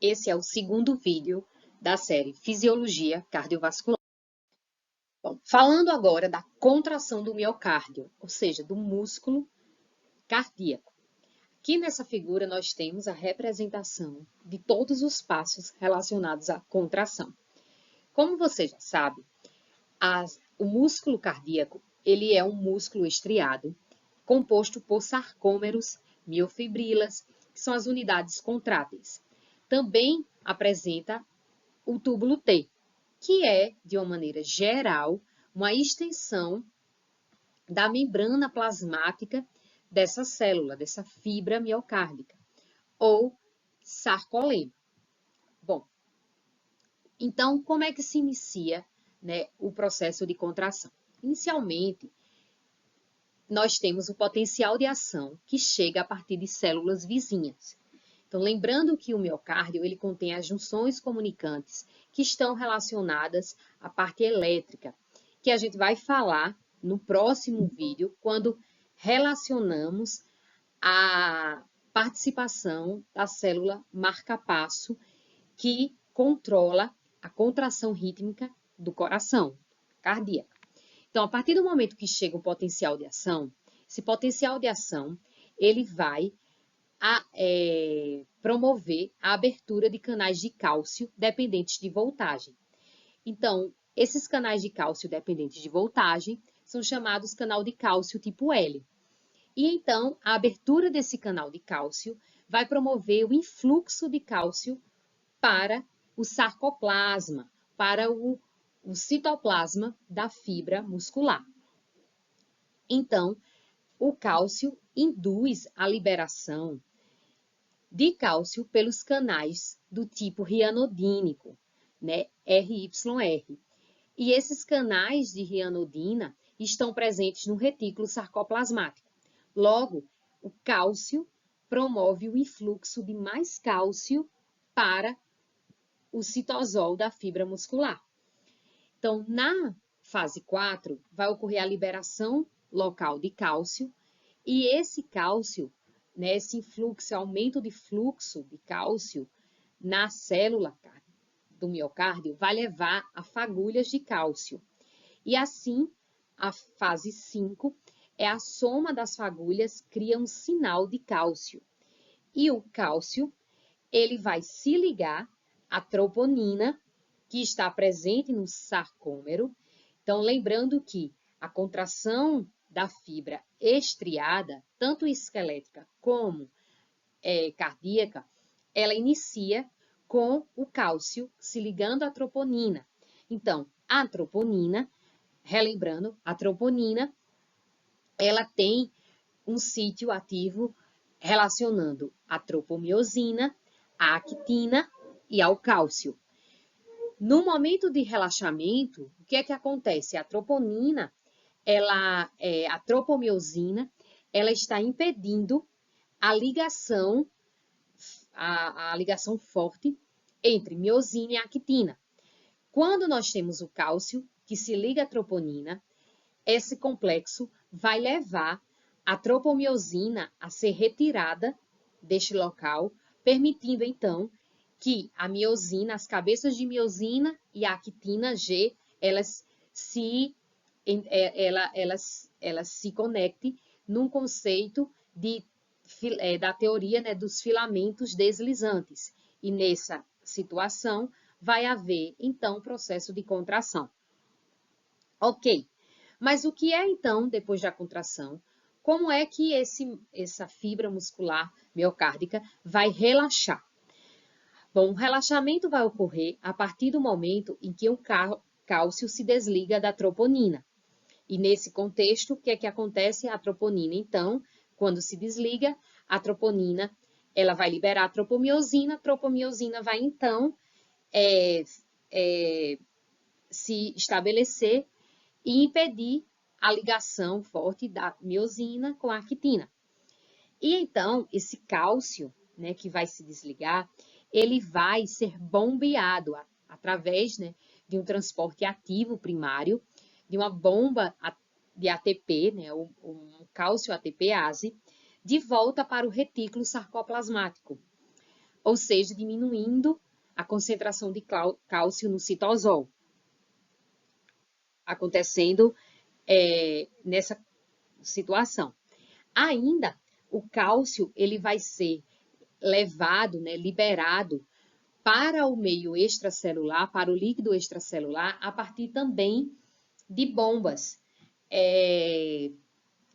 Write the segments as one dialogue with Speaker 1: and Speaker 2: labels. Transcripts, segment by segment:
Speaker 1: Esse é o segundo vídeo da série Fisiologia Cardiovascular. Bom, falando agora da contração do miocárdio, ou seja, do músculo cardíaco. Aqui nessa figura nós temos a representação de todos os passos relacionados à contração. Como você já sabe, o músculo cardíaco ele é um músculo estriado, composto por sarcômeros, miofibrilas, que são as unidades contráteis. Também apresenta o túbulo T, que é, de uma maneira geral, uma extensão da membrana plasmática dessa célula, dessa fibra miocárdica, ou sarcolema. Bom, então, como é que se inicia, né, o processo de contração? Inicialmente, nós temos o potencial de ação que chega a partir de células vizinhas. Então, lembrando que o miocárdio ele contém as junções comunicantes que estão relacionadas à parte elétrica, que a gente vai falar no próximo vídeo, quando relacionamos a participação da célula marca-passo, que controla a contração rítmica do coração, cardíaca. Então, a partir do momento que chega o potencial de ação, esse potencial de ação, ele vai promover a abertura de canais de cálcio dependentes de voltagem. Então, esses canais de cálcio dependentes de voltagem são chamados canal de cálcio tipo L. E então, a abertura desse canal de cálcio vai promover o influxo de cálcio para o sarcoplasma, para o citoplasma da fibra muscular. Então, o cálcio induz a liberação de cálcio pelos canais do tipo rianodínico, né, RYR. E esses canais de rianodina estão presentes no retículo sarcoplasmático. Logo, o cálcio promove o influxo de mais cálcio para o citosol da fibra muscular. Então, na fase 4, vai ocorrer a liberação local de cálcio, e esse cálcio, né, esse influxo, aumento de fluxo de cálcio na célula do miocárdio, vai levar a fagulhas de cálcio. E assim, a fase 5 é a soma das fagulhas cria um sinal de cálcio. E o cálcio, ele vai se ligar à troponina, que está presente no sarcômero. Então, lembrando que a contração da fibra estriada, tanto esquelética como cardíaca, ela inicia com o cálcio se ligando à troponina. Então, a troponina, relembrando, a troponina, ela tem um sítio ativo relacionando a tropomiosina, a actina e ao cálcio. No momento de relaxamento, o que é que acontece? A troponina, a tropomiosina, ela está impedindo a ligação forte entre miosina e actina. Quando nós temos o cálcio, que se liga à troponina, esse complexo vai levar a tropomiosina a ser retirada deste local, permitindo, então, que a miosina, as cabeças de miosina e a actina G, elas se conectem num conceito da teoria, né, dos filamentos deslizantes. E nessa situação vai haver, então, processo de contração. Ok, mas o que é, então, depois da contração? Como é que essa fibra muscular miocárdica vai relaxar? Bom, o relaxamento vai ocorrer a partir do momento em que o cálcio se desliga da troponina. E nesse contexto, o que é que acontece? A troponina, então, quando se desliga, a troponina, ela vai liberar a tropomiosina vai, então, se estabelecer e impedir a ligação forte da miosina com a actina. E então, esse cálcio, né, que vai se desligar, ele vai ser bombeado através, né, de um transporte ativo primário, de uma bomba de ATP, né, um cálcio ATPase, de volta para o retículo sarcoplasmático. ou seja, diminuindo a concentração de cálcio no citosol, acontecendo nessa situação. Ainda, o cálcio ele vai ser levado, né, liberado para o meio extracelular, para o líquido extracelular, a partir também de bombas,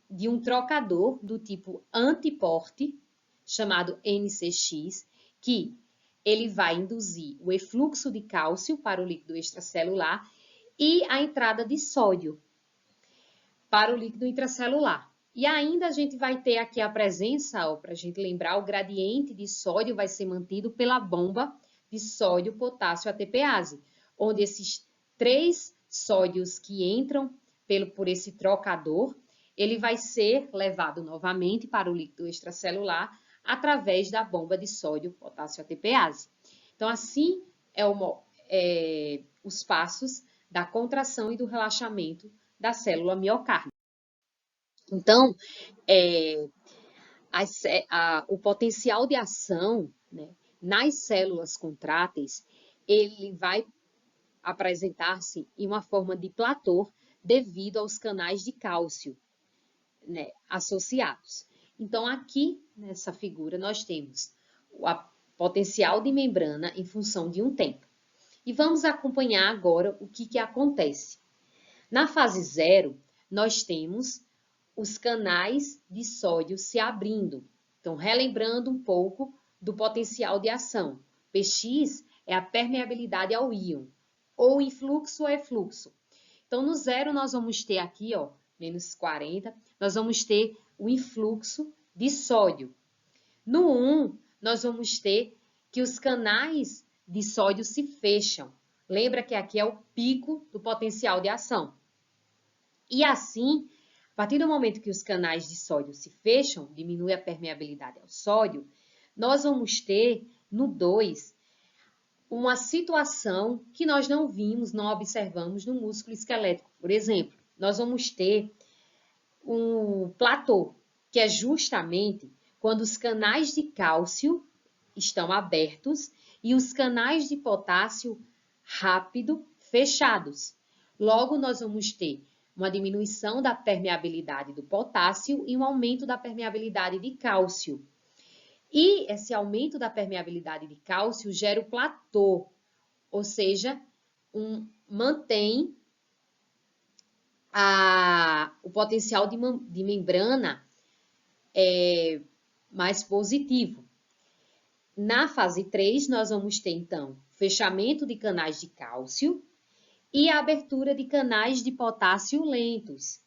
Speaker 1: de um trocador do tipo antiporte, chamado NCX, que ele vai induzir o efluxo de cálcio para o líquido extracelular e a entrada de sódio para o líquido intracelular. E ainda a gente vai ter aqui a presença, para a gente lembrar, o gradiente de sódio vai ser mantido pela bomba de sódio, potássio, ATPase, onde esses 3 sódios que entram por esse trocador, ele vai ser levado novamente para o líquido extracelular através da bomba de sódio, potássio, ATPase. Então, assim os passos da contração e do relaxamento da célula miocárdia. Então, o potencial de ação, né, nas células contráteis, ele vai apresentar-se em uma forma de platô devido aos canais de cálcio, né, associados. Então, aqui nessa figura, nós temos o potencial de membrana em função de um tempo. E vamos acompanhar agora o que acontece. Na fase 0, nós temos os canais de sódio se abrindo. Então, relembrando um pouco do potencial de ação. Px é a permeabilidade ao íon, ou influxo ou efluxo. Então, no 0, nós vamos ter aqui, ó, menos 40, nós vamos ter o influxo de sódio. No 1, nós vamos ter que os canais de sódio se fecham. Lembra que aqui é o pico do potencial de ação. E assim, a partir do momento que os canais de sódio se fecham, diminui a permeabilidade ao sódio, nós vamos ter, no 2, uma situação que nós não vimos, não observamos no músculo esquelético. Por exemplo, nós vamos ter um platô, que é justamente quando os canais de cálcio estão abertos e os canais de potássio rápido fechados. Logo, nós vamos ter uma diminuição da permeabilidade do potássio e um aumento da permeabilidade de cálcio. E esse aumento da permeabilidade de cálcio gera o platô, ou seja, mantém o potencial de membrana mais positivo. Na fase 3, nós vamos ter, então, fechamento de canais de cálcio e a abertura de canais de potássio lentos.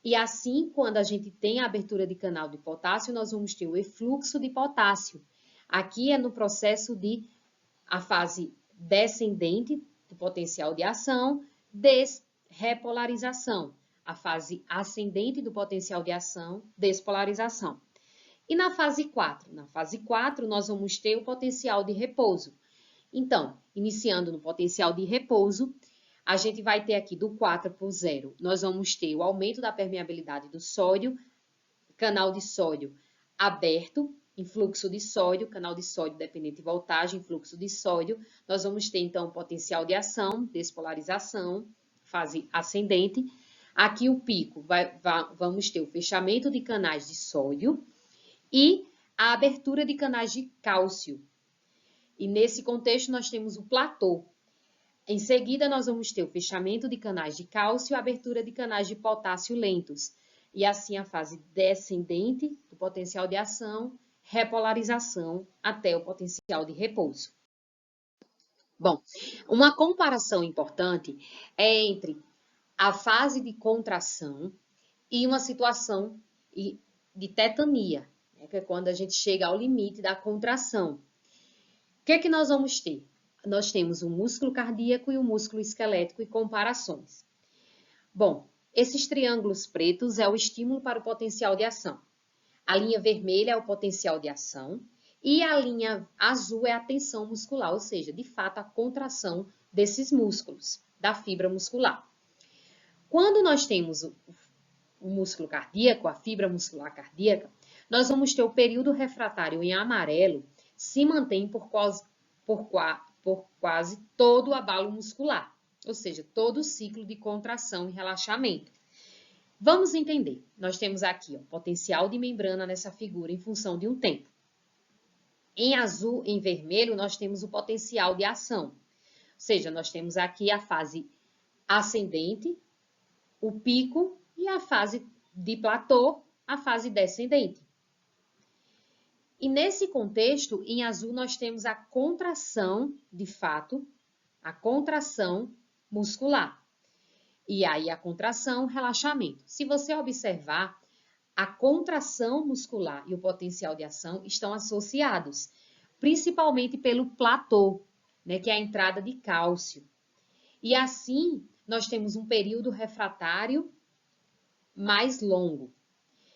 Speaker 1: E assim, quando a gente tem a abertura de canal de potássio, nós vamos ter o efluxo de potássio. Aqui é no processo de a fase descendente do potencial de ação, repolarização. A fase ascendente do potencial de ação, despolarização. E na fase 4? Na fase 4, nós vamos ter o potencial de repouso. Então, iniciando no potencial de repouso, a gente vai ter aqui do 4 para o 0, nós vamos ter o aumento da permeabilidade do sódio, canal de sódio aberto, influxo de sódio, canal de sódio dependente de voltagem, influxo de sódio. Nós vamos ter, então, potencial de ação, despolarização, fase ascendente. Aqui o pico, vamos ter o fechamento de canais de sódio e a abertura de canais de cálcio. E nesse contexto, nós temos o platô. Em seguida, nós vamos ter o fechamento de canais de cálcio e a abertura de canais de potássio lentos. E assim a fase descendente do potencial de ação, repolarização até o potencial de repouso. Bom, uma comparação importante é entre a fase de contração e uma situação de tetania, né, que é quando a gente chega ao limite da contração. O que é que nós vamos ter? Nós temos o músculo cardíaco e o músculo esquelético e comparações. Bom, esses triângulos pretos é o estímulo para o potencial de ação. A linha vermelha é o potencial de ação e a linha azul é a tensão muscular, ou seja, de fato, a contração desses músculos, da fibra muscular. Quando nós temos o músculo cardíaco, a fibra muscular cardíaca, nós vamos ter o período refratário em amarelo, se mantém por quase todo o abalo muscular, ou seja, todo o ciclo de contração e relaxamento. Vamos entender. Nós temos aqui o potencial de membrana nessa figura em função de um tempo. Em azul, em vermelho, nós temos o potencial de ação. Ou seja, nós temos aqui a fase ascendente, o pico e a fase de platô, a fase descendente. E nesse contexto, em azul, nós temos a contração, de fato, a contração muscular. E aí a contração, relaxamento. Se você observar, a contração muscular e o potencial de ação estão associados, principalmente pelo platô, né, que é a entrada de cálcio. E assim, nós temos um período refratário mais longo.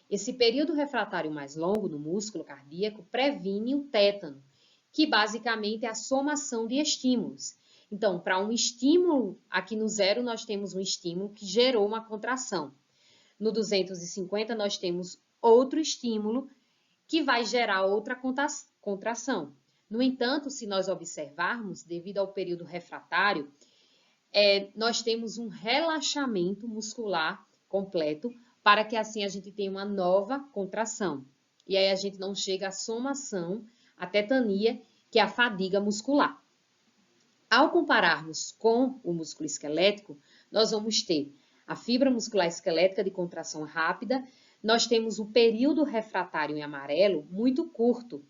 Speaker 1: Esse período refratário mais longo no músculo cardíaco previne o tétano, que basicamente é a somação de estímulos. Então, para um estímulo, aqui no 0 nós temos um estímulo que gerou uma contração. No 250 nós temos outro estímulo que vai gerar outra contração. No entanto, se nós observarmos, devido ao período refratário, nós temos um relaxamento muscular completo para que assim a gente tenha uma nova contração. E aí a gente não chega à somação, à tetania, que é a fadiga muscular. Ao compararmos com o músculo esquelético, nós vamos ter a fibra muscular esquelética de contração rápida, nós temos o período refratário em amarelo muito curto,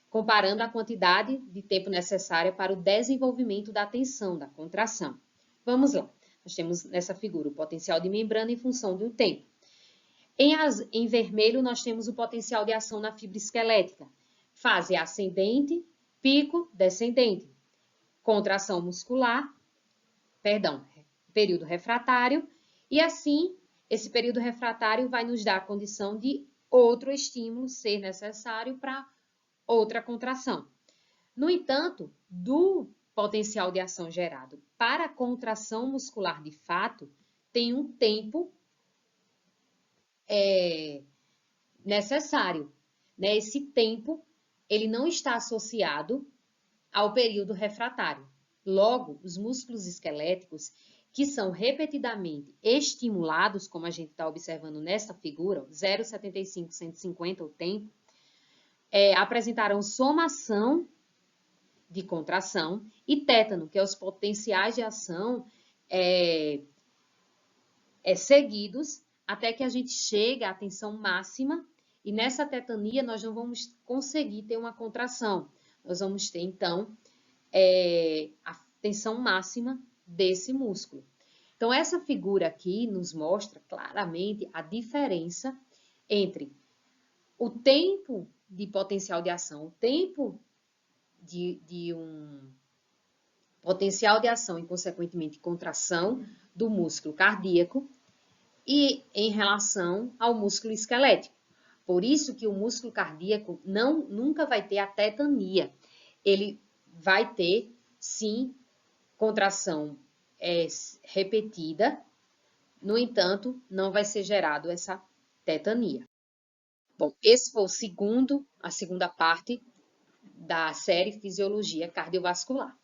Speaker 1: comparando a quantidade de tempo necessária para o desenvolvimento da tensão, da contração. Vamos lá. Nós temos nessa figura o potencial de membrana em função de um tempo. Em vermelho, nós temos o potencial de ação na fibra esquelética. Fase ascendente, pico, descendente. Contração muscular, período refratário. E assim, esse período refratário vai nos dar a condição de outro estímulo ser necessário para outra contração. No entanto, do potencial de ação gerado para a contração muscular de fato, tem um tempo necessário. Né? Esse tempo, ele não está associado ao período refratário. Logo, os músculos esqueléticos que são repetidamente estimulados, como a gente está observando nessa figura, 0,75, 150 o tempo, apresentaram somação de contração e tétano, que é os potenciais de ação seguidos até que a gente chegue à tensão máxima e nessa tetania nós não vamos conseguir ter uma contração. Nós vamos ter, então, a tensão máxima desse músculo. Então, essa figura aqui nos mostra claramente a diferença entre o tempo de potencial de ação, o tempo de um potencial de ação e, consequentemente, contração do músculo cardíaco e em relação ao músculo esquelético. Por isso que o músculo cardíaco nunca vai ter a tetania. Ele vai ter, sim, contração repetida, no entanto, não vai ser gerado essa tetania. Bom, esse foi a segunda parte da série Fisiologia Cardiovascular.